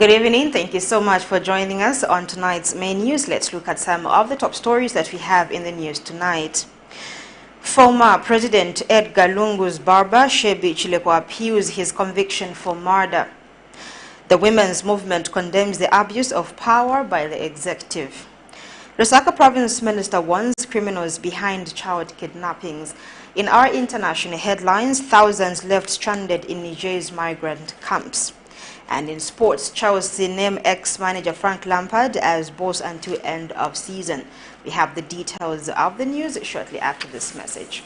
Good evening. Thank you so much for joining us on tonight's main news. Let's look at some of the top stories that we have in the news tonight. Former President Edgar Lungu's barber, SHEBBY CHILEKWA, appeals his conviction for murder. The women's movement condemns the abuse of power by the executive. LUSAKA province minister warns criminals behind child kidnappings. In our international headlines, thousands left stranded in Niger's migrant camps. And in sports, Chelsea name ex-manager Frank Lampard as boss until end of season. We have the details of the news shortly after this message.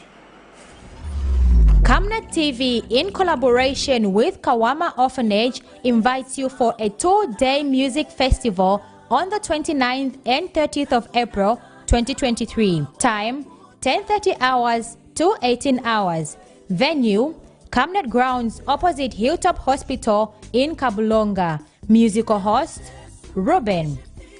Camnet TV, in collaboration with Kawama Orphanage, invites you for a 2-day music festival on the 29th and 30th of April 2023. Time 10:30 hours to 18 hours. Venue Camnet grounds opposite Hilltop Hospital in Kabulonga. Musical host Ruben.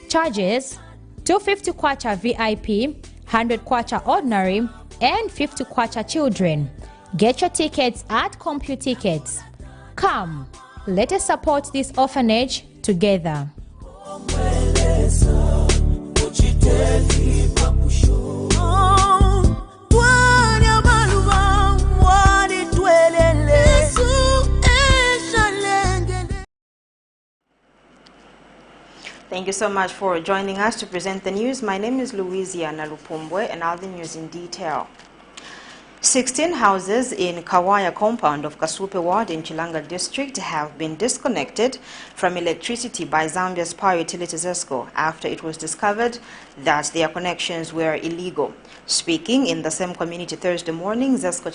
Charges 250 kwacha VIP, 100 kwacha ordinary, and 50 kwacha children. Get your tickets at CompuTickets. Come, let us support this orphanage together. Thank you so much for joining us to present the news. My name is Louisiana Lupumbwe, and now the news in detail. 16 houses in Kawaya compound of Kasupe ward in Chilanga district have been disconnected from electricity by Zambia's power utility ZESCO after it was discovered that their connections were illegal. Speaking in the same community Thursday morning, ZESCO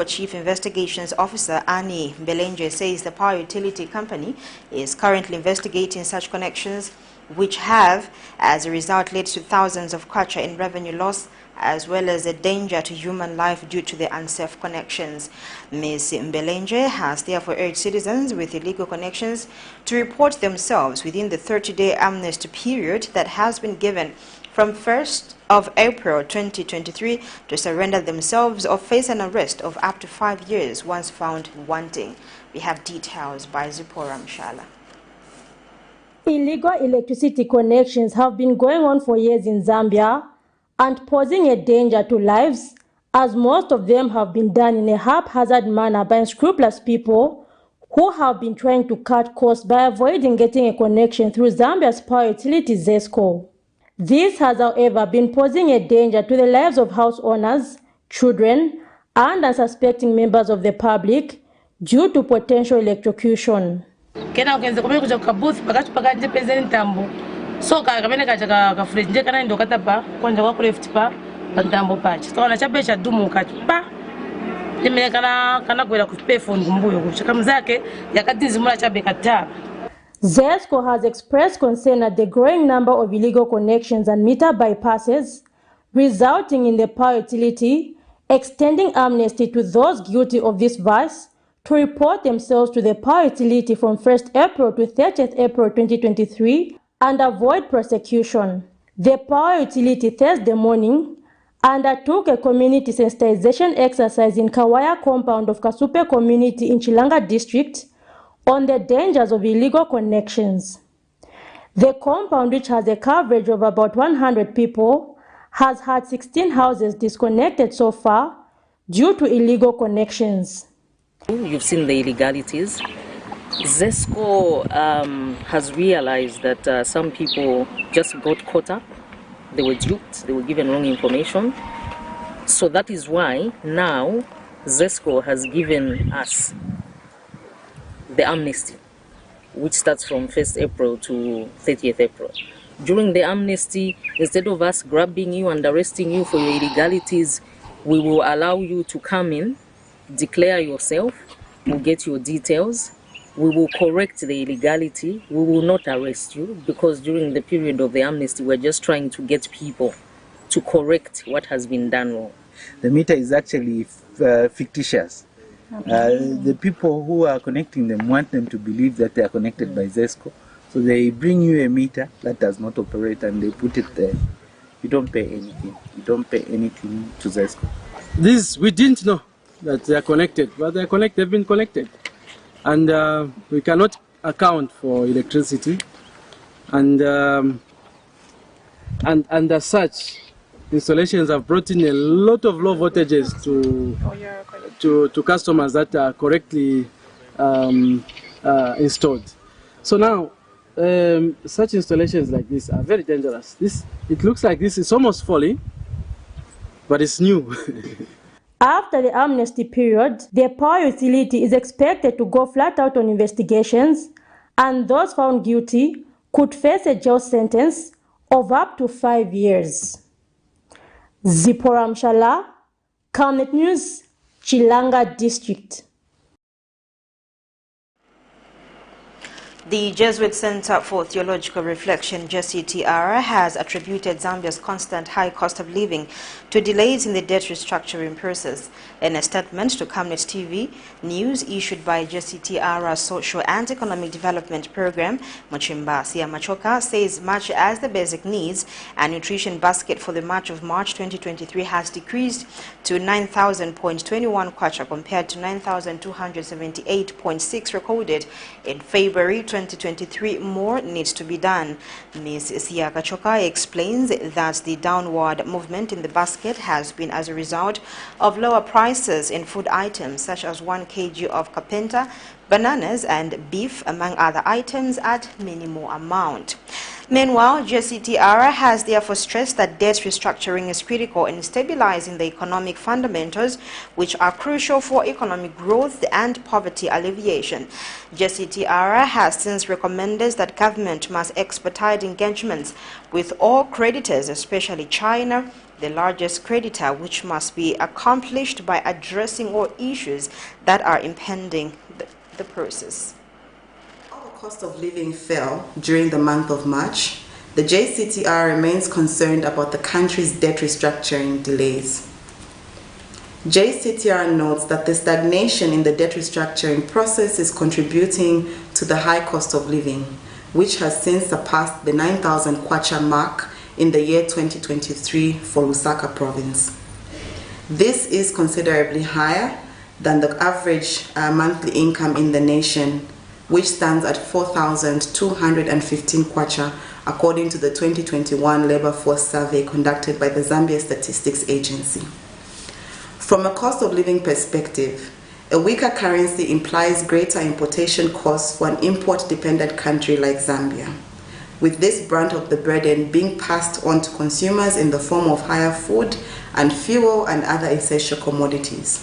Chief Investigations Officer Annie Belenje says the power utility company is currently investigating such connections, which have, as a result, led to thousands of kwacha in revenue loss, as well as a danger to human life due to the unsafe connections. Ms. Belenje has therefore urged citizens with illegal connections to report themselves within the 30-day amnesty period that has been given from 1st of April 2023 to surrender themselves or face an arrest of up to 5 years once found wanting. We have details by Zipporah Mshala. Illegal electricity connections have been going on for years in Zambia and posing a danger to lives, as most of them have been done in a haphazard manner by unscrupulous people who have been trying to cut costs by avoiding getting a connection through Zambia's power utility ZESCO. This has, however, been posing a danger to the lives of house owners, children, and unsuspecting members of the public due to potential electrocution. So kamene kaja ka fresh nje kana ndo katapa kwanja kwa left pa ndambo pachi so na chabesha dumu kachipa nimene kana kwela ku payphone kumbuyo kuchaka mzake yakadizimula chabe kata. ZESCO has expressed concern at the growing number of illegal connections and meter bypasses, resulting in the power utility extending amnesty to those guilty of this vice to report themselves to the power utility from 1st April to 30th April 2023 and avoid prosecution. The power utility Thursday morning undertook a community sensitization exercise in Kawaya compound of Kasupe community in Chilanga district on the dangers of illegal connections. The compound, which has a coverage of about 100 people, has had 16 houses disconnected so far due to illegal connections. You've seen the illegalities. ZESCO has realized that some people just got caught up, they were duped, they were given wrong information. So that is why now ZESCO has given us the amnesty, which starts from 1st April to 30th April. During the amnesty, instead of us grabbing you and arresting you for your illegalities, we will allow you to come in, declare yourself, we'll get your details. We will correct the illegality. We will not arrest you because during the period of the amnesty, we're just trying to get people to correct what has been done wrong. The meter is actually fictitious. The people who are connecting them want them to believe that they are connected by ZESCO. So they bring you a meter that does not operate and they put it there. You don't pay anything. You don't pay anything to ZESCO. This, we didn't know that they are connected, but they are connected, they've been connected. And we cannot account for electricity, and as such, installations have brought in a lot of low voltages to customers that are correctly installed. So now, such installations like this are very dangerous. It looks like this is almost falling, but it's new. After the amnesty period, the power utility is expected to go flat out on investigations, and those found guilty could face a jail sentence of up to 5 years. Zipporah Mshala, Camnet News, Chilanga District. The Jesuit Center for Theological Reflection, JCTR, has attributed Zambia's constant high cost of living to delays in the debt restructuring process. In a statement to Camnet TV News issued by JCTR's Social and Economic Development Program, Muchimba Siamachoka says much as the basic needs and nutrition basket for the month of March 2023 has decreased to 9,000.21 kwacha compared to 9,278.6 recorded in February 2023, more needs to be done. Ms. Siakachoka explains that the downward movement in the basket has been as a result of lower prices in food items such as 1 kg of kapenta, bananas and beef, among other items, at minimal amount. Meanwhile, JCTR has therefore stressed that debt restructuring is critical in stabilizing the economic fundamentals, which are crucial for economic growth and poverty alleviation. JCTR has since recommended that government must expedite engagements with all creditors, especially China, the largest creditor, which must be accomplished by addressing all issues that are impeding the process. Cost of living fell during the month of March, the JCTR remains concerned about the country's debt restructuring delays. JCTR notes that the stagnation in the debt restructuring process is contributing to the high cost of living, which has since surpassed the 9,000 kwacha mark in the year 2023 for Lusaka province. This is considerably higher than the average monthly income in the nation, which stands at 4,215 kwacha, according to the 2021 labor force survey conducted by the Zambia Statistics Agency. From a cost of living perspective, a weaker currency implies greater importation costs for an import-dependent country like Zambia, with this brunt of the burden being passed on to consumers in the form of higher food and fuel and other essential commodities.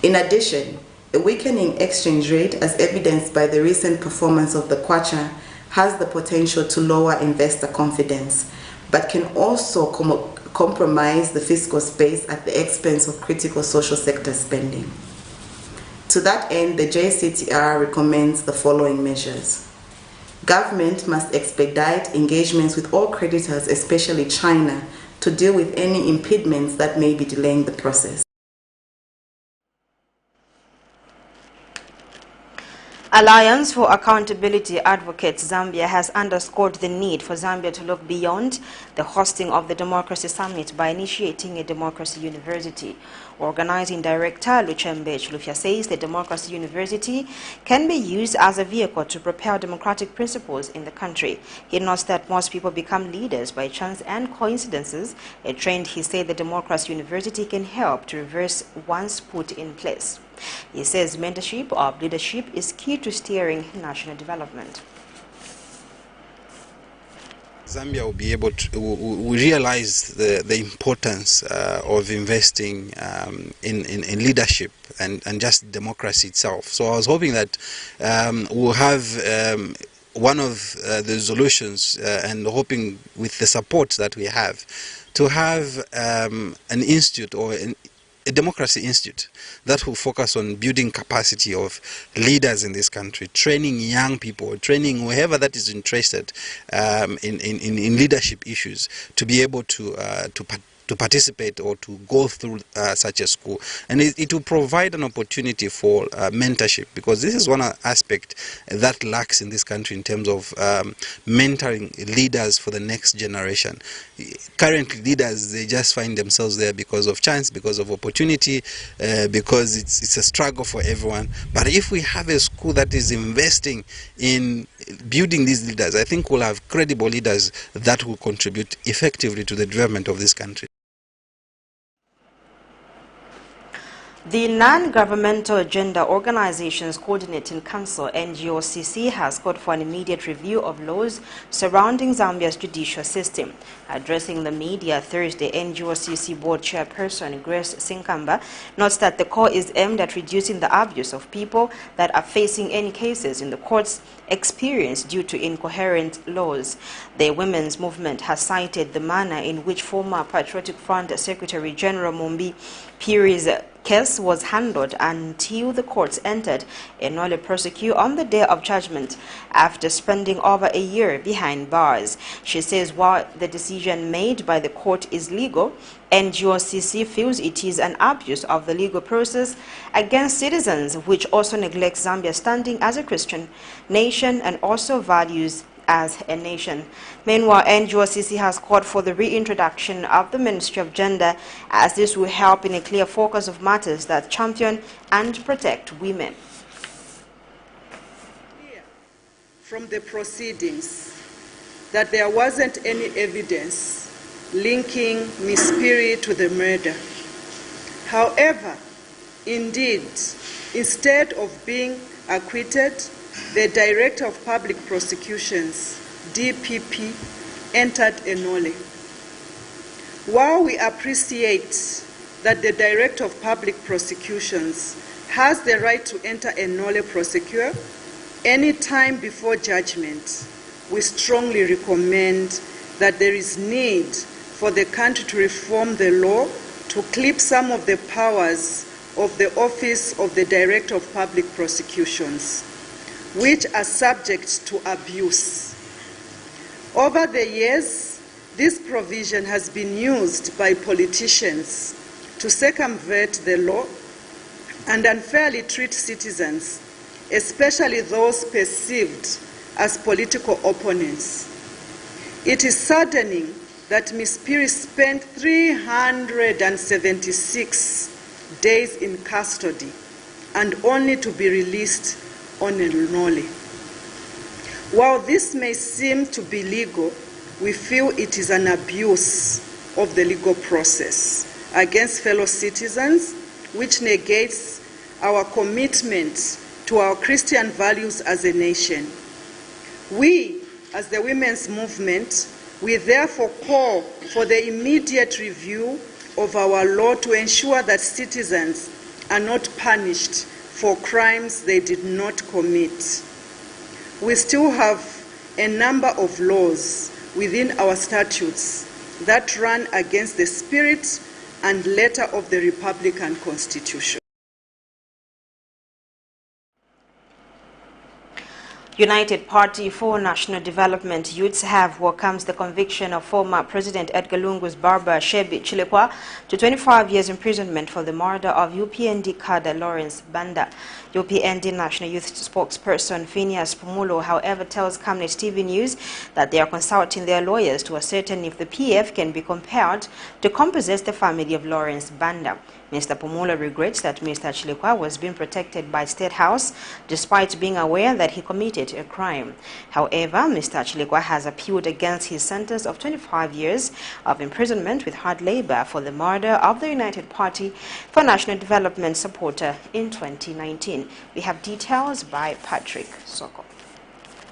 In addition, a weakening exchange rate, as evidenced by the recent performance of the kwacha, has the potential to lower investor confidence, but can also compromise the fiscal space at the expense of critical social sector spending. To that end, the JCTR recommends the following measures. Government must expedite engagements with all creditors, especially China, to deal with any impediments that may be delaying the process. Alliance for Accountability Advocates Zambia has underscored the need for Zambia to look beyond the hosting of the Democracy Summit by initiating a Democracy University. Organizing Director Luchembe Chilufya says the Democracy University can be used as a vehicle to propel democratic principles in the country. He notes that most people become leaders by chance and coincidences, a trend he said the Democracy University can help to reverse once put in place. He says mentorship of leadership is key to steering national development. Zambia will be able to will realize the importance of investing in leadership and just democracy itself. So I was hoping that we'll have one of the solutions and hoping with the support that we have to have an institute or a democracy institute that will focus on building capacity of leaders in this country, training young people, training whoever that is interested in leadership issues to be able to participate or to go through such a school. And it will provide an opportunity for mentorship, because this is one aspect that lacks in this country in terms of mentoring leaders for the next generation. Currently, leaders, they just find themselves there because of chance, because of opportunity, because it's a struggle for everyone. But if we have a school that is investing in building these leaders, I think we'll have credible leaders that will contribute effectively to the development of this country. The Non-Governmental Gender Organizations Coordinating Council, NGOCC, has called for an immediate review of laws surrounding Zambia's judicial system. Addressing the media Thursday, NGOCC Board Chairperson Grace Sinkamba notes that the call is aimed at reducing the abuse of people that are facing any cases in the courts experienced due to incoherent laws. The women's movement has cited the manner in which former Patriotic Front Secretary General Mumbi Piri's case was handled until the courts entered a nolle prosequi on the day of judgment after spending over a year behind bars. She says while the decision made by the court is legal, NGOCC feels it is an abuse of the legal process against citizens, which also neglects Zambia's standing as a Christian nation and also values as a nation. Meanwhile, NGOCC has called for the reintroduction of the Ministry of Gender, as this will help in a clear focus of matters that champion and protect women. From the proceedings that there wasn't any evidence linking Ms. Piri to the murder. However, indeed, instead of being acquitted, the Director of Public Prosecutions, DPP, entered a nolle. While we appreciate that the Director of Public Prosecutions has the right to enter a nolle prosequi any time before judgment, we strongly recommend that there is need for the country to reform the law to clip some of the powers of the Office of the Director of Public Prosecutions, which are subject to abuse. Over the years, this provision has been used by politicians to circumvent the law and unfairly treat citizens, especially those perceived as political opponents. It is saddening that Ms. Piri spent 376 days in custody and only to be released on a nolle. While this may seem to be legal, we feel it is an abuse of the legal process against fellow citizens, which negates our commitment to our Christian values as a nation. We, as the women's movement, we therefore call for the immediate review of our law to ensure that citizens are not punished for crimes they did not commit. We still have a number of laws within our statutes that run against the spirit and letter of the Republican Constitution. United Party for National Development youths have welcomed the conviction of former President Edgar Lungu's barber SHEBBY CHILEKWA to 25 years imprisonment for the murder of UPND cadre Lawrence Banda. UPND National Youth spokesperson Phineas Pumulo, however, tells Camnet TV News that they are consulting their lawyers to ascertain if the PF can be compelled to compensate the family of Lawrence Banda. Mr. Pumulo regrets that Mr. CHILEKWA was being protected by State House despite being aware that he committed a crime. However, Mr. CHILEKWA has appealed against his sentence of 25 years of imprisonment with hard labor for the murder of the United Party for National Development supporter in 2019. We have details by Patrick Soko.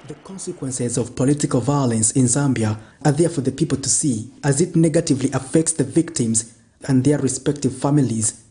The consequences of political violence in Zambia are there for the people to see, as it negatively affects the victims and their respective families.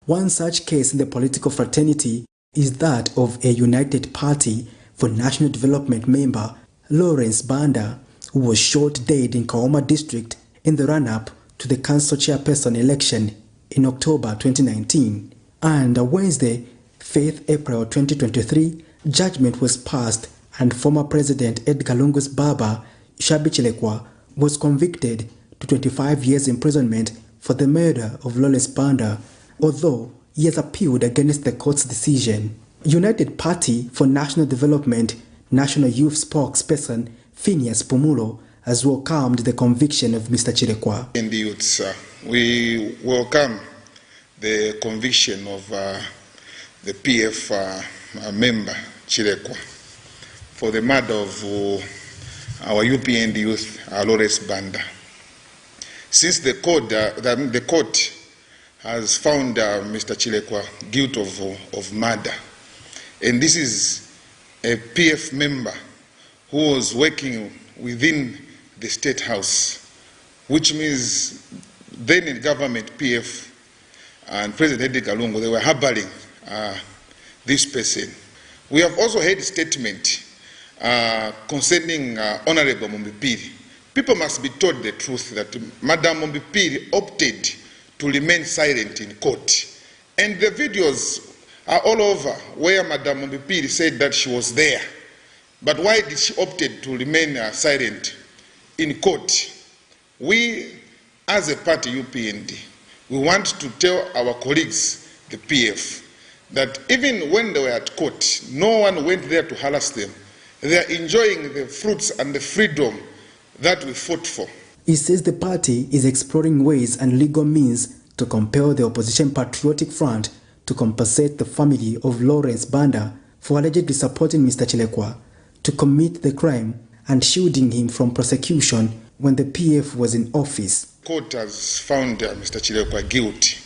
One such case in the political fraternity is that of a United Party for National Development member, Lawrence Banda, who was shot dead in Kaoma district in the run-up to the council chairperson election in October 2019. And on Wednesday, 5th April 2023, judgment was passed and former President Edgar Lungu's barber, SHEBBY CHILEKWA, was convicted to 25 years imprisonment for the murder of Lawrence Banda, although he has appealed against the court's decision. United Party for National Development National Youth spokesperson Phineas Pumulo has welcomed the conviction of Mr. Chilekwa. In the youths, we welcome the conviction of the PF member Chilekwa for the murder of our UPND youth, Lawrence Banda. Since the court has found Mr. Chilekwa guilty of murder, and this is a PF member who was working within the State House, which means then in government PF and President Edgar Lungu, they were harboring this person. We have also heard a statement concerning Honorable Mumbipiri. People must be told the truth that Madam Mumbipiri opted to remain silent in court. And the videos are all over where Madam Mumbipiri said that she was there. But why did she opted to remain silent in court? We, as a party UPND, we want to tell our colleagues, the PF, that even when they were at court, no one went there to harass them. They are enjoying the fruits and the freedom that we fought for. He says the party is exploring ways and legal means to compel the opposition Patriotic Front to compensate the family of Lawrence Banda for allegedly supporting Mr. Chilekwa to commit the crime and shielding him from prosecution when the PF was in office. The court has found Mr. Chilekwa guilty,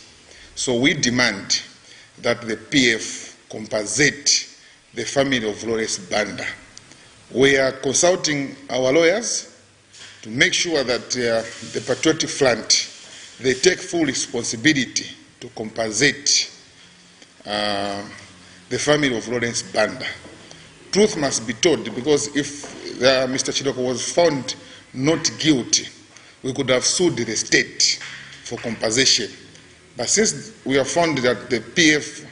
so we demand that the PF compensate the family of Lawrence Banda. We are consulting our lawyers to make sure that the Patriotic Front, they take full responsibility to compensate the family of Lawrence Banda. Truth must be told, because if Mr. Chilekwa was found not guilty, we could have sued the state for compensation. But since we have found that the PF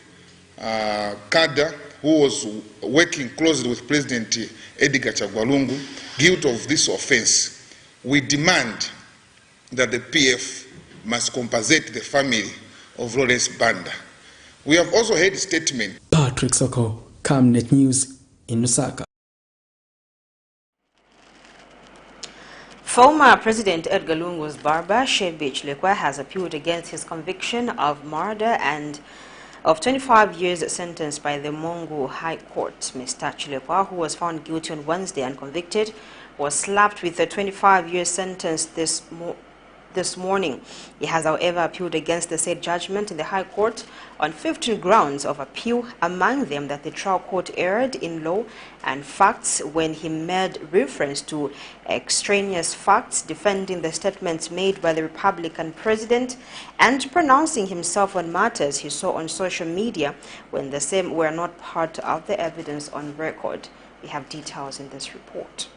cadre, who was working closely with President EDGAR guilty of this offense, we demand that the PF must compensate the family of Lawrence Banda. We have also heard a statement. Patrick Soko, Camnet News in Lusaka. Former President Edgar Lungu's barber, SHEBBY CHILEKWA, has appealed against his conviction of murder and of 25 years sentence by the Mungu High Court. Mr. CHILEKWA, who was found guilty on Wednesday and convicted, was slapped with a 25-year sentence this morning. He has, however, appealed against the said judgment in the High Court on 15 grounds of appeal, among them that the trial court erred in law and facts when he made reference to extraneous facts, defending the statements made by the Republican president and pronouncing himself on matters he saw on social media when the same were not part of the evidence on record. We have details in this report.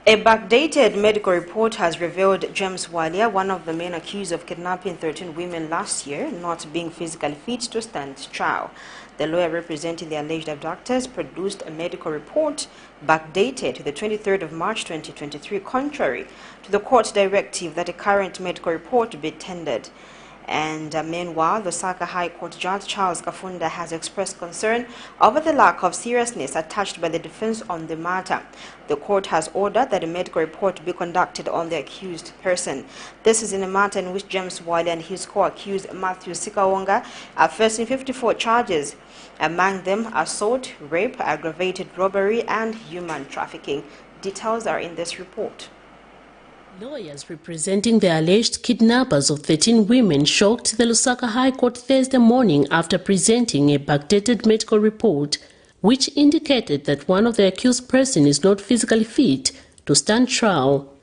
A backdated medical report has revealed James Walia, one of the men accused of kidnapping 13 women last year, not being physically fit to stand trial. The lawyer representing the alleged abductors produced a medical report backdated to the 23rd of March 2023, contrary to the court's directive that a current medical report be tendered. And meanwhile, the LUSAKA High Court Judge Charles Kafunda has expressed concern over the lack of seriousness attached by the defense on the matter. The court has ordered that a medical report be conducted on the accused person. This is in a matter in which James Wiley and his co-accused Matthew Sikawonga are facing 54 charges, among them assault, rape, aggravated robbery, and human trafficking. Details are in this report. Lawyers representing the alleged kidnappers of 13 women shocked the LUSAKA High Court Thursday morning after presenting a backdated medical report which indicated that one of the accused persons is not physically fit to stand trial.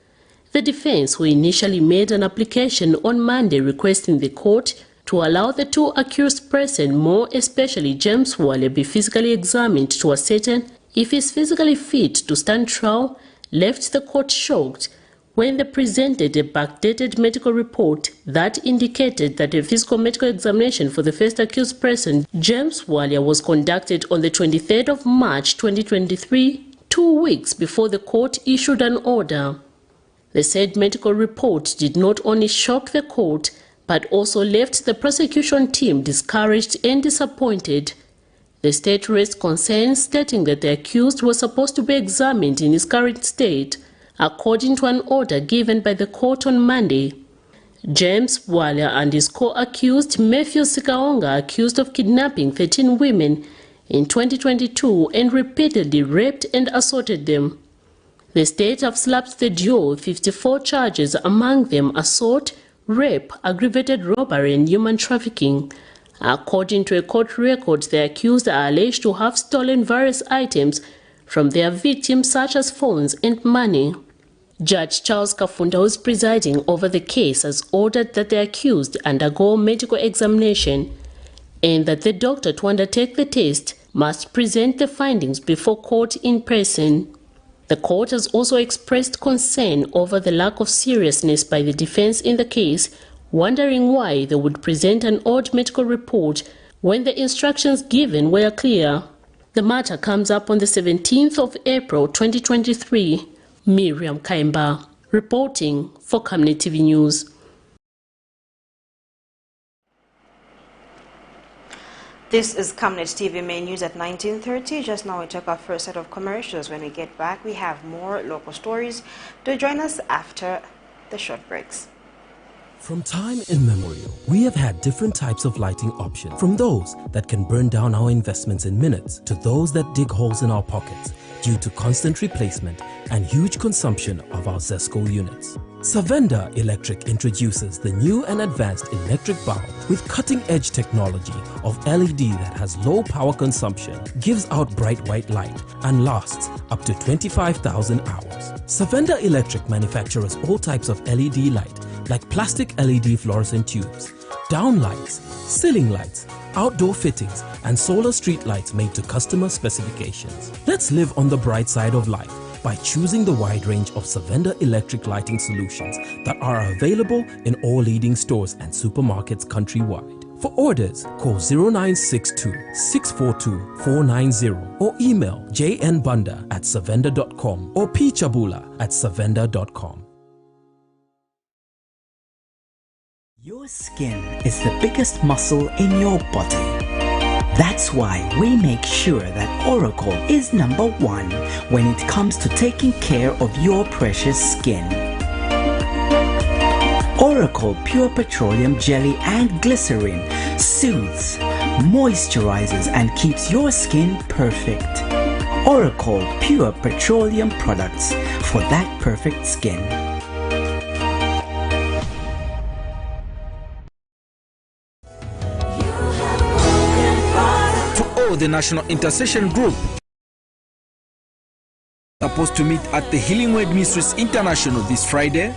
The defense, who initially made an application on Monday requesting the court to allow the two accused persons, more especially James Wale, be physically examined to ascertain if he is physically fit to stand trial, left the court shocked when they presented a backdated medical report that indicated that a physical medical examination for the first accused person, James Walia, was conducted on the 23rd of March 2023, 2 weeks before the court issued an order. The said medical report did not only shock the court, but also left the prosecution team discouraged and disappointed. The state raised concerns, stating that the accused was supposed to be examined in his current state, according to an order given by the court on Monday. James Walia and his co-accused Matthew Sikaonga, accused of kidnapping 13 women in 2022 and repeatedly raped and assaulted them. The state have slapped the duo 54 charges, among them assault, rape, aggravated robbery and human trafficking. According to a court record, the accused are alleged to have stolen various items from their victims, such as phones and money. Judge Charles Kafunda, who is presiding over the case, has ordered that the accused undergo medical examination and that the doctor to undertake the test must present the findings before court in person. The court has also expressed concern over the lack of seriousness by the defense in the case, wondering why they would present an odd medical report when the instructions given were clear. The matter comes up on the 17th of April 2023. Miriam Kaimba, reporting for Camnet TV News. This is Camnet TV main news at 19:30. Just now we took our first set of commercials. When we get back, we have more local stories. Do join us after the short breaks. From time immemorial, we have had different types of lighting options, from those that can burn down our investments in minutes to those that dig holes in our pockets due to constant replacement and huge consumption of our ZESCO units. Savenda Electric introduces the new and advanced electric bulb with cutting-edge technology of LED that has low power consumption, gives out bright white light, and lasts up to 25,000 hours. Savenda Electric manufactures all types of LED light, like plastic LED fluorescent tubes, down lights, ceiling lights, outdoor fittings, and solar street lights made to customer specifications. Let's live on the bright side of life by choosing the wide range of Savenda electric lighting solutions that are available in all leading stores and supermarkets countrywide. For orders, call 0962-642-490 or email jnbunda@savenda.com or pchabula@savenda.com. Your skin is the biggest muscle in your body. That's why we make sure that Oracle is #1 when it comes to taking care of your precious skin. Oracle Pure Petroleum Jelly and Glycerin soothes, moisturizes and keeps your skin perfect. Oracle Pure Petroleum products for that perfect skin. The National Intercession Group supposed to meet at the Healing Word Ministries International this Friday.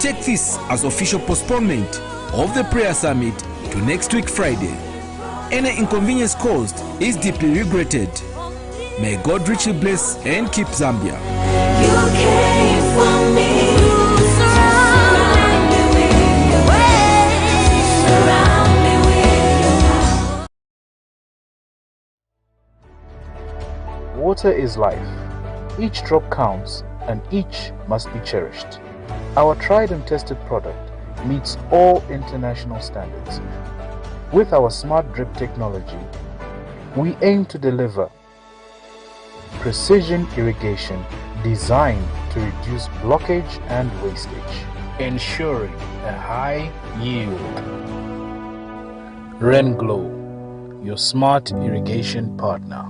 Take this as official postponement of the prayer summit to next week Friday. Any inconvenience caused is deeply regretted. May God richly bless and keep Zambia. You came for me. Water is life. Each drop counts and each must be cherished. Our tried and tested product meets all international standards. With our smart drip technology, we aim to deliver precision irrigation designed to reduce blockage and wastage, ensuring a high yield. RenGlow, your smart irrigation partner.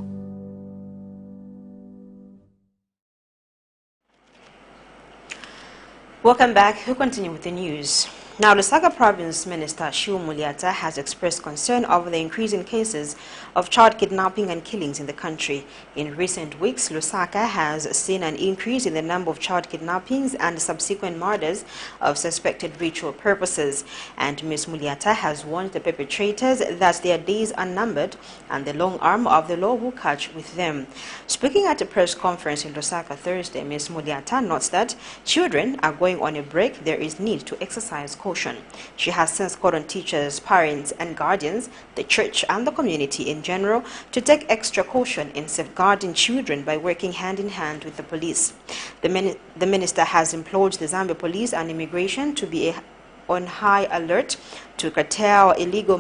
Welcome back. We'll continue with the news. Now, Lusaka Province Minister Shiu Muliata has expressed concern over the increasing cases of child kidnapping and killings in the country. In recent weeks, Lusaka has seen an increase in the number of child kidnappings and subsequent murders of suspected ritual purposes. And Ms. Muliata has warned the perpetrators that their days are numbered and the long arm of the law will catch with them. Speaking at a press conference in Lusaka Thursday, Ms. Muliata notes that children are going on a break. There is need to exercise caution. She has since called on teachers, parents and guardians, the church and the community in general to take extra caution in safeguarding children by working hand in hand with the police. The minister has implored the Zambia Police and Immigration to be on high alert to curtail illegal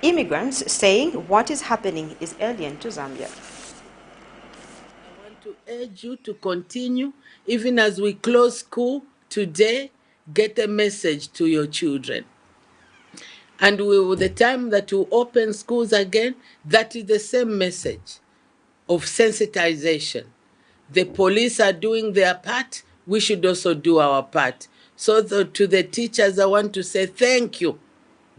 immigrants, saying what is happening is alien to Zambia. I want to urge you to continue, even as we close school today, get a message to your children. And the time that you open schools again, that is the same message of sensitization. The police are doing their part, we should also do our part. So to the teachers, I want to say thank you.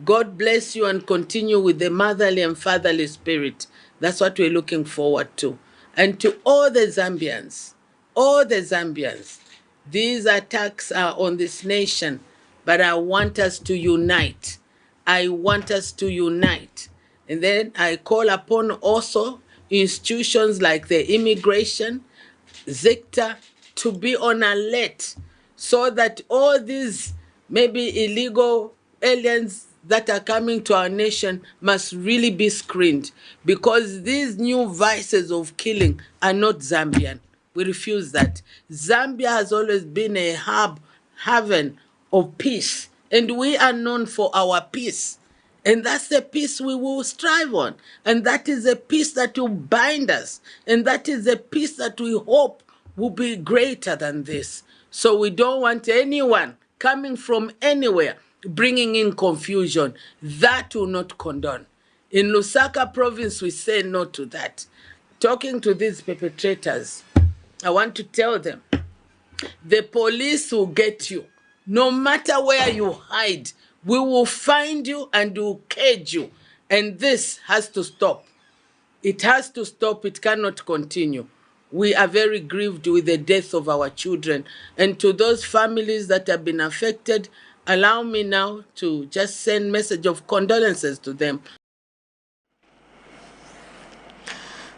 God bless you and continue with the motherly and fatherly spirit. That's what we're looking forward to. And to all the Zambians, these attacks are on this nation, but I want us to unite. I want us to unite. And then I call upon also institutions like the immigration sector to be on alert so that all these maybe illegal aliens that are coming to our nation must really be screened, because these new vices of killing are not Zambian. We refuse that. Zambia has always been a haven of peace, and we are known for our peace. And that's the peace we will strive on. And that is a peace that will bind us. And that is a peace that we hope will be greater than this. So we don't want anyone coming from anywhere bringing in confusion. That will not condone. In Lusaka province, we say no to that. Talking to these perpetrators, I want to tell them, the police will get you. No matter where you hide, we will find you and will cage you. And this has to stop. It has to stop. It cannot continue. We are very grieved with the death of our children. And to those families that have been affected, allow me now to just send message of condolences to them.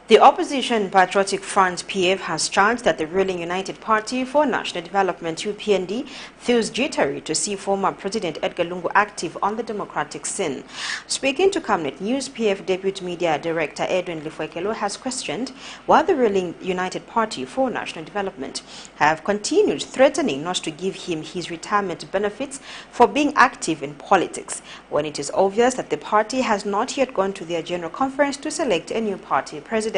The opposition Patriotic Front PF has charged that the ruling United Party for National Development UPND feels jittery to see former President Edgar Lungu active on the democratic scene. Speaking to Camnet News, PF Deputy Media Director Edwin Lifwekelo has questioned why the ruling United Party for National Development have continued threatening not to give him his retirement benefits for being active in politics, when it is obvious that the party has not yet gone to their general conference to select a new party president.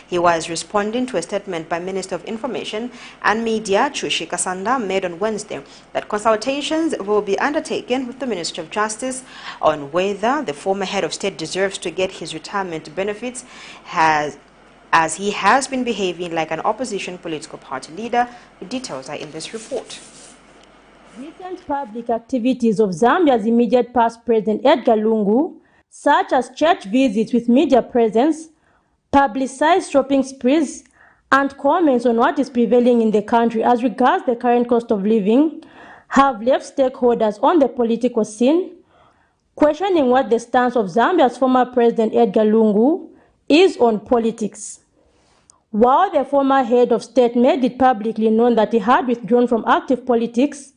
He was responding to a statement by Minister of Information and Media Chushi Kasanda made on Wednesday that consultations will be undertaken with the Ministry of Justice on whether the former head of state deserves to get his retirement benefits as he has been behaving like an opposition political party leader. The details are in this report. Recent public activities of Zambia's immediate past President Edgar Lungu, such as church visits with media presence, publicized shopping sprees, and comments on what is prevailing in the country as regards the current cost of living, have left stakeholders on the political scene questioning what the stance of Zambia's former President Edgar Lungu is on politics. While the former head of state made it publicly known that he had withdrawn from active politics,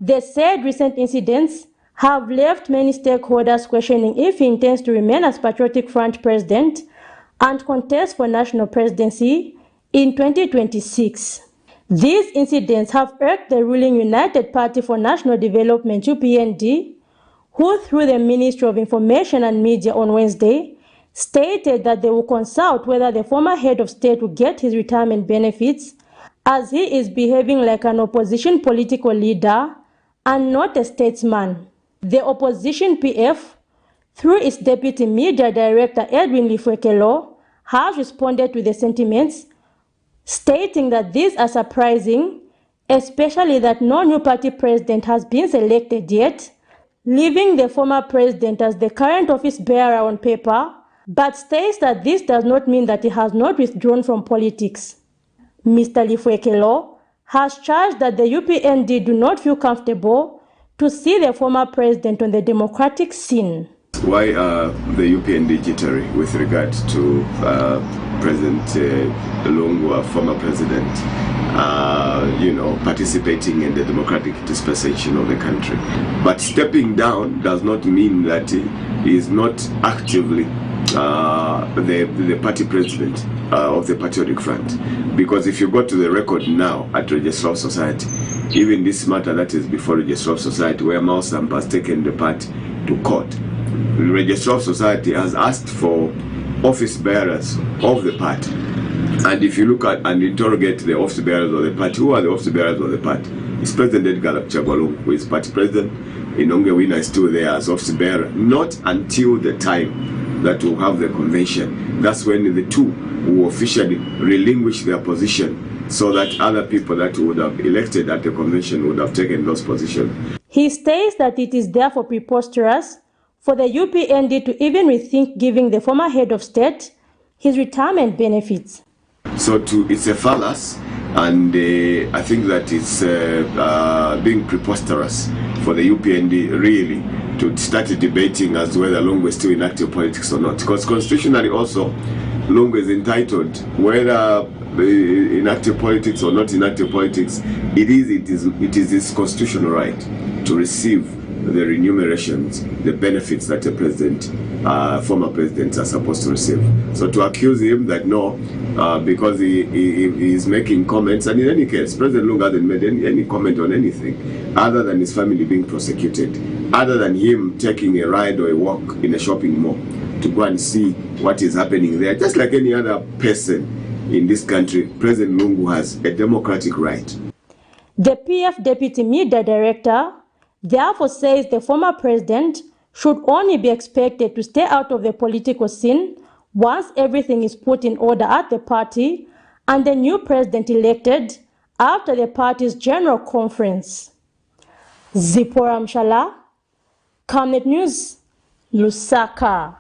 the said recent incidents have left many stakeholders questioning if he intends to remain as Patriotic Front president and contest for national presidency in 2026. These incidents have irked the ruling United Party for National Development UPND, who through the Ministry of Information and Media on Wednesday stated that they will consult whether the former head of state will get his retirement benefits, as he is behaving like an opposition political leader and not a statesman. The opposition PF, through its Deputy Media Director Edwin Lifwekelo, has responded to the sentiments, stating that these are surprising especially that no new party president has been selected yet, leaving the former president as the current office bearer on paper, but states that this does not mean that he has not withdrawn from politics. Mr. Lifwekelo has charged that the UPND do not feel comfortable to see the former president on the democratic scene. Why are the UPND jittery with regard to President Lungu, former president, participating in the democratic dispensation of the country? But stepping down does not mean that he is not actively the party president of the Patriotic Front. Because if you go to the record now at Registrar of Society, even this matter that is before Registrar of Society, where Mausam has taken the party to court, the Registrar of Society has asked for office bearers of the party. And if you look at and interrogate the office bearers of the party, who are the office bearers of the party? It's President EDGAR, who is party president. Inongewina is still there as office bearer. Not until the time that we'll have the convention. That's when the two will officially relinquish their position, so that other people that would have elected at the convention would have taken those positions. He states that it is therefore preposterous for the UPND to even rethink giving the former head of state his retirement benefits. So it's a fallacy, and I think that it's being preposterous for the UPND really to start debating as to whether Lungu is still in active politics or not. Because constitutionally also, Lungu is entitled, whether in active politics or not in active politics, it is his constitutional right to receive the remunerations, the benefits that a president, former presidents are supposed to receive. So to accuse him that no, because he is making comments, and in any case, President Lungu hasn't made any comment on anything other than his family being prosecuted, other than him taking a ride or a walk in a shopping mall to go and see what is happening there. Just like any other person in this country, President Lungu has a democratic right. The PF Deputy Media Director therefore says the former president should only be expected to stay out of the political scene once everything is put in order at the party and the new president elected after the party's general conference. Zipporah Mshala, Camnet News, Lusaka.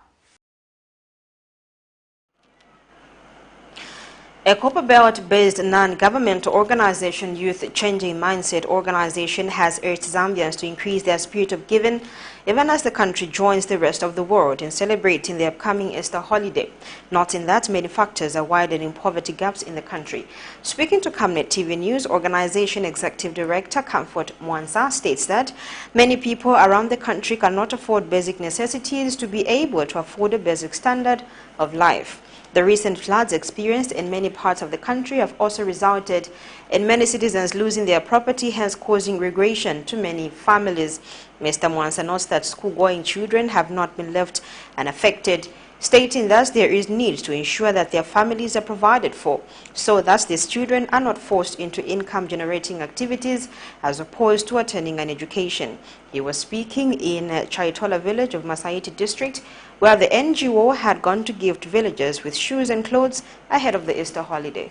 A Copperbelt-based non-governmental organization, Youth Changing Mindset Organization, has urged Zambians to increase their spirit of giving, even as the country joins the rest of the world in celebrating the upcoming Easter holiday, noting that many factors are widening poverty gaps in the country. Speaking to Camnet TV News, organization Executive Director Comfort Mwanza states that many people around the country cannot afford basic necessities to be able to afford a basic standard of life. The recent floods experienced in many parts of the country have also resulted in many citizens losing their property, hence causing regression to many families. Mr. Mwansa notes that school-going children have not been left unaffected, stating that there is need to ensure that their families are provided for, so that these children are not forced into income-generating activities as opposed to attending an education. He was speaking in Chaitola village of Masaiti district, where the NGO had gone to gift villagers with shoes and clothes ahead of the Easter holiday.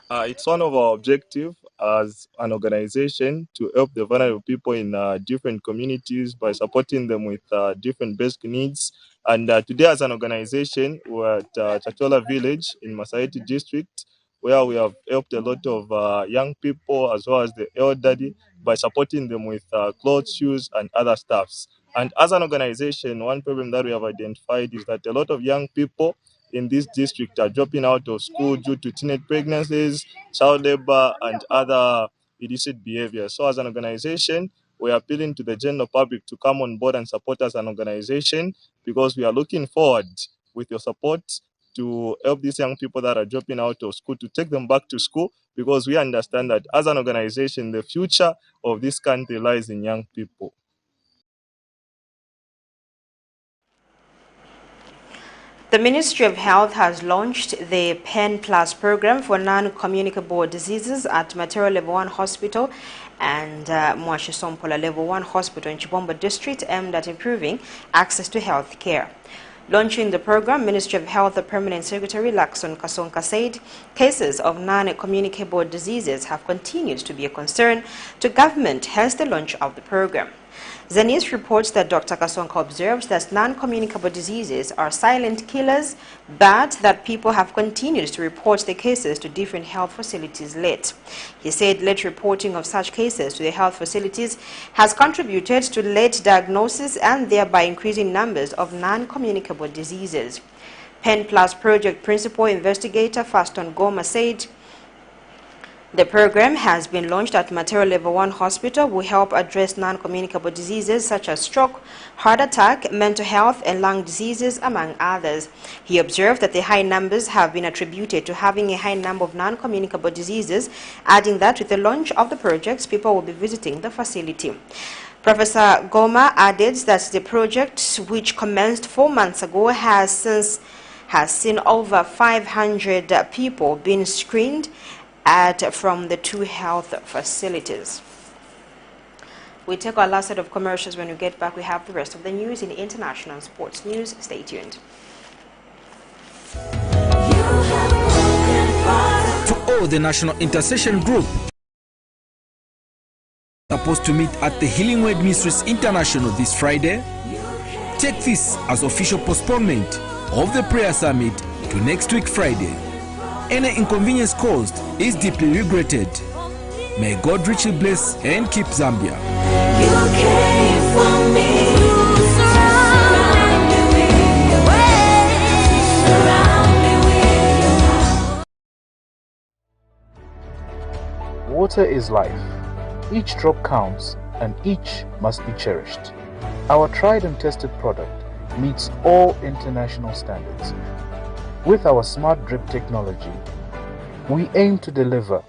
It's one of our objectives as an organization to help the vulnerable people in different communities by supporting them with different basic needs. And today as an organization, we're at Chaitola village in Masaiti district, where we have helped a lot of young people as well as the elderly by supporting them with clothes, shoes, and other stuffs. And as an organization, one problem that we have identified is that a lot of young people in this district are dropping out of school due to teenage pregnancies, child labor, and other illicit behavior. So as an organization, we are appealing to the general public to come on board and support us as an organization, because we are looking forward with your support to help these young people that are dropping out of school, to take them back to school, because we understand that as an organization, the future of this country lies in young people. The Ministry of Health has launched the PEN Plus program for non-communicable diseases at Matero Level 1 Hospital and Mwashisompola Level 1 Hospital in Chibombo District, aimed at improving access to health care. Launching the program, Ministry of Health Permanent Secretary Lakson Kasonka said cases of non-communicable diseases have continued to be a concern to government, hence the launch of the program. The news reports that Dr. Kasonka observes that non-communicable diseases are silent killers, but that people have continued to report the cases to different health facilities late. He said late reporting of such cases to the health facilities has contributed to late diagnosis and thereby increasing numbers of non-communicable diseases. Pen Plus Project Principal Investigator Faston Goma said the program has been launched at Material Level 1 Hospital, will help address non-communicable diseases such as stroke, heart attack, mental health, and lung diseases, among others. He observed that the high numbers have been attributed to having a high number of non-communicable diseases, adding that with the launch of the projects, people will be visiting the facility. Professor Goma added that the project, which commenced 4 months ago, has seen over 500 people being screened from the 2 health facilities. We take our last set of commercials. When we get back, we have the rest of the news in international sports news. Stay tuned. To all the National Intercession Group supposed to meet at the Healing Word Ministries International this Friday, take this as official postponement of the prayer summit to next week Friday. Any inconvenience caused is deeply regretted. May God richly bless and keep Zambia. You came for me. Water is life. Each drop counts and each must be cherished. Our tried and tested product meets all international standards. With our smart drip technology, we aim to deliver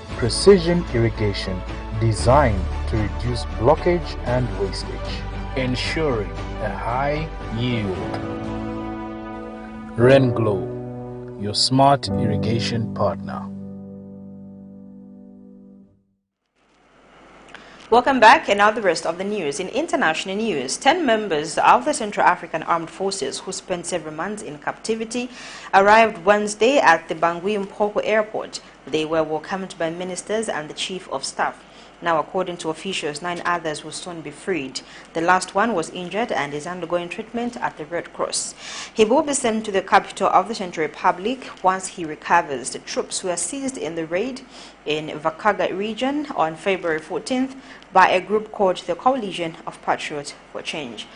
precision irrigation designed to reduce blockage and wastage, ensuring a high yield. RainGlow, your smart irrigation partner. Welcome back, and now the rest of the news. In international news, 10 members of the Central African Armed Forces who spent several months in captivity arrived Wednesday at the Bangui Mpoko airport. They were welcomed by ministers and the Chief of Staff. Now, according to officials, 9 others will soon be freed. The last one was injured and is undergoing treatment at the Red Cross. He will be sent to the capital of the Central Republic once he recovers. The troops were seized in the raid in Vakaga region on February 14th by a group called the Coalition of Patriots for Change.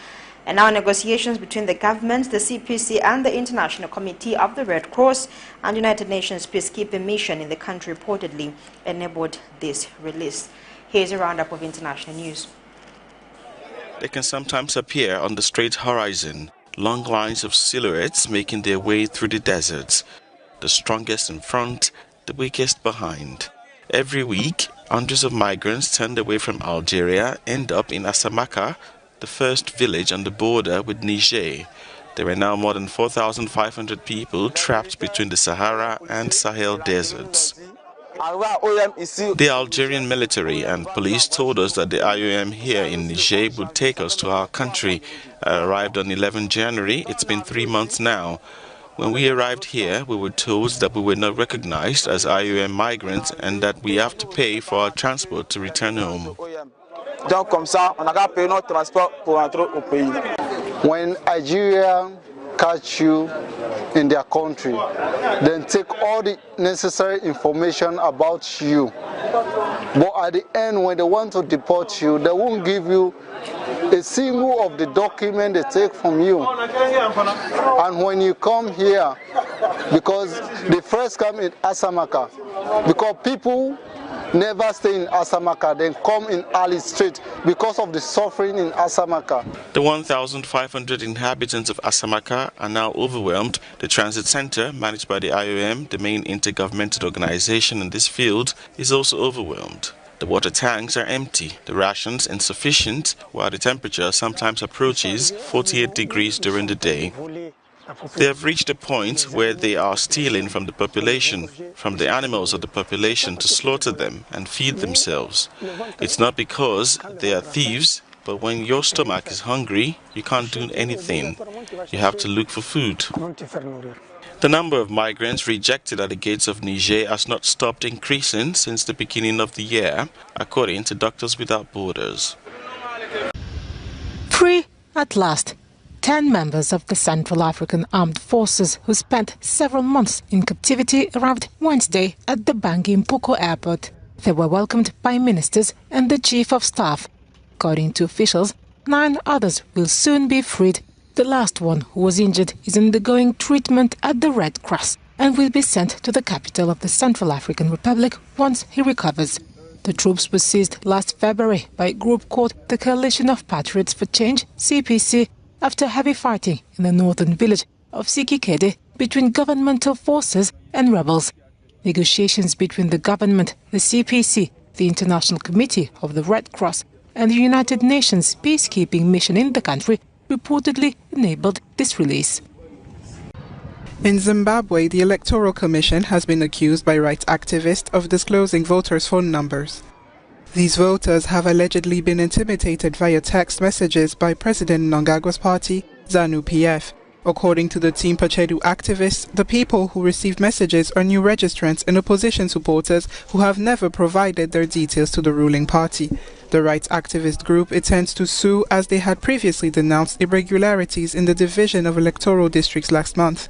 And now negotiations between the government, the CPC, and the International Committee of the Red Cross and United Nations peacekeeping mission in the country reportedly enabled this release. Here's a roundup of international news. They can sometimes appear on the straight horizon, long lines of silhouettes making their way through the deserts, the strongest in front, the weakest behind. Every week, hundreds of migrants turned away from Algeria end up in Asamaka, the first village on the border with Niger. There are now more than 4,500 people trapped between the Sahara and Sahel deserts. The Algerian military and police told us that the IOM here in Niger would take us to our country. I arrived on 11 January. It's been 3 months now. When we arrived here, we were told that we were not recognized as IOM migrants and that we have to pay for our transport to return home. When Algeria catch you in their country, then take all the necessary information about you. But at the end, when they want to deport you, they won't give you a single of the document they take from you. And when you come here, because they first come in Asamaka, because people never stay in Asamaka, then come in Ali Street because of the suffering in Asamaka. The 1,500 inhabitants of Asamaka are now overwhelmed. The transit center, managed by the IOM, the main intergovernmental organization in this field, is also overwhelmed. The water tanks are empty, the rations insufficient, while the temperature sometimes approaches 48 degrees during the day. They have reached a point where they are stealing from the population, from the animals of the population, to slaughter them and feed themselves. It's not because they are thieves, But when your stomach is hungry, you can't do anything. You have to look for food. The number of migrants rejected at the gates of Niger has not stopped increasing since the beginning of the year, according to Doctors Without Borders. Free at last. 10 members of the Central African Armed Forces who spent several months in captivity arrived Wednesday at the Bangui Mpoko airport. They were welcomed by ministers and the Chief of Staff. According to officials, 9 others will soon be freed. The last one, who was injured, is undergoing treatment at the Red Cross and will be sent to the capital of the Central African Republic once he recovers. The troops were seized last February by a group called the Coalition of Patriots for Change, CPC, after heavy fighting in the northern village of Sikikede between governmental forces and rebels. Negotiations between the government, the CPC, the International Committee of the Red Cross, and the United Nations peacekeeping mission in the country reportedly enabled this release. In Zimbabwe, the Electoral Commission has been accused by rights activists of disclosing voters' phone numbers. These voters have allegedly been intimidated via text messages by President Mnangagwa's party, ZANU-PF. According to the Team Pachedu activists, the people who received messages are new registrants and opposition supporters who have never provided their details to the ruling party. The rights activist group intends to sue as they had previously denounced irregularities in the division of electoral districts last month.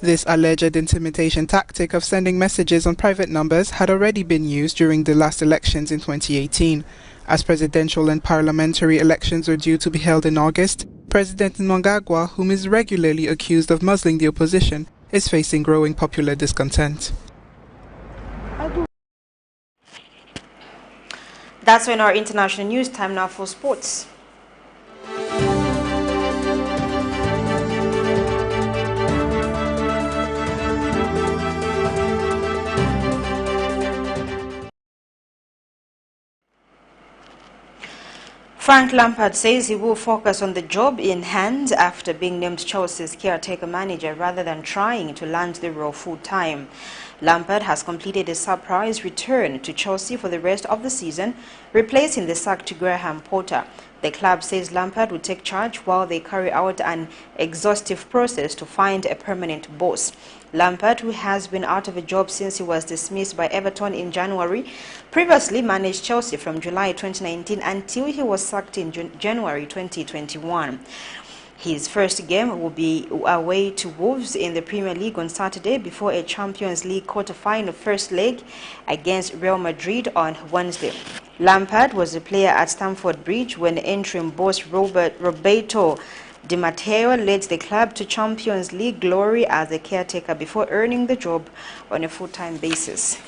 This alleged intimidation tactic of sending messages on private numbers had already been used during the last elections in 2018. As presidential and parliamentary elections are due to be held in August, President Mnangagwa, whom is regularly accused of muzzling the opposition, is facing growing popular discontent. That's in our international news. Time now for sports. Frank Lampard says he will focus on the job in hand after being named Chelsea's caretaker manager rather than trying to land the role full-time. Lampard has completed a surprise return to Chelsea for the rest of the season, replacing the sacked Graham Potter. The club says Lampard will take charge while they carry out an exhaustive process to find a permanent boss. Lampard, who has been out of a job since he was dismissed by Everton in January, previously managed Chelsea from July 2019 until he was sacked in January 2021. His first game will be away to Wolves in the Premier League on Saturday before a Champions League quarter-final first leg against Real Madrid on Wednesday. Lampard was a player at Stamford Bridge when interim boss Roberto Di Matteo led the club to Champions League glory as a caretaker before earning the job on a full-time basis.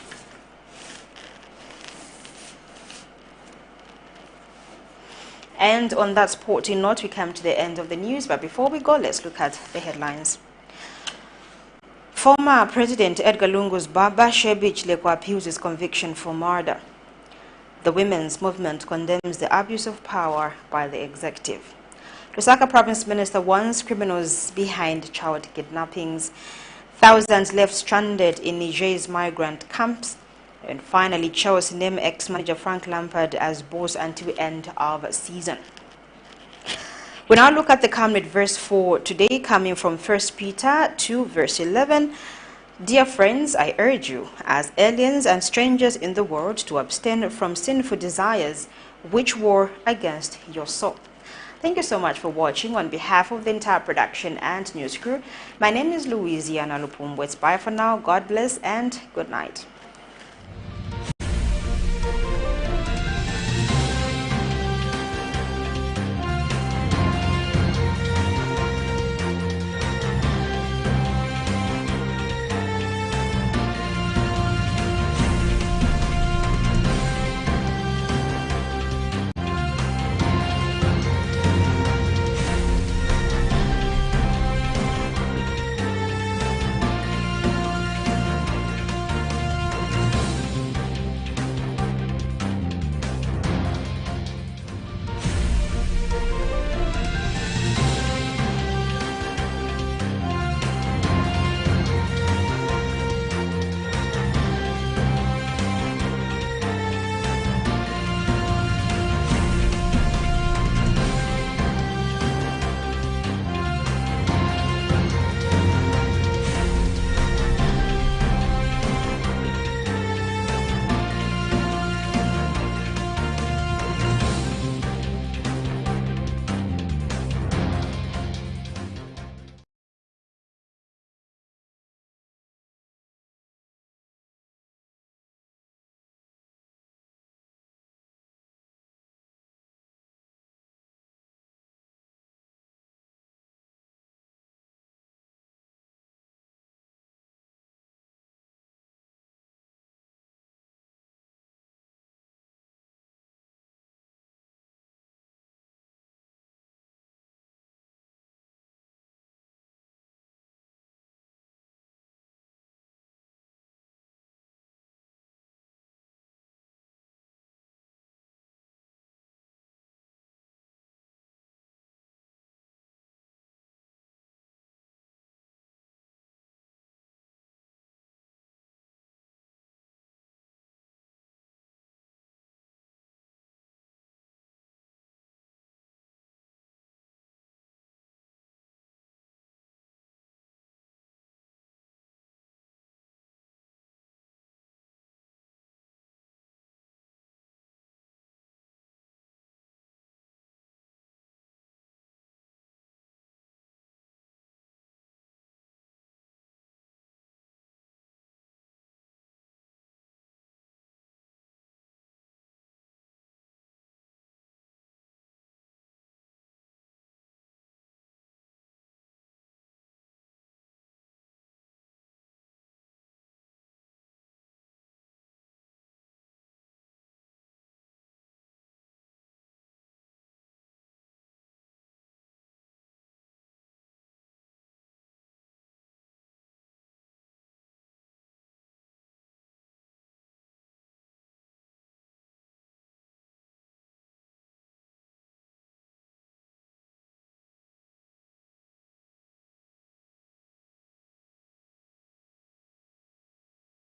And on that sporting note, we come to the end of the news. But before we go, let's look at the headlines. Former President Edgar Lungu's barber, SHEBBY CHILEKWA, appeals his conviction for murder. The women's movement condemns the abuse of power by the executive. Lusaka Province Minister warns criminals behind child kidnappings. Thousands left stranded in Niger's migrant camps. And finally, Chelsea named ex-manager Frank Lampard as boss until end of season. We now look at the Camnet verse for today, coming from 1 Peter 2 verse 11. Dear friends, I urge you, as aliens and strangers in the world, to abstain from sinful desires which war against your soul. Thank you so much for watching. On behalf of the entire production and news crew, my name is Louisiana Lupumbwe. It's bye for now. God bless and good night.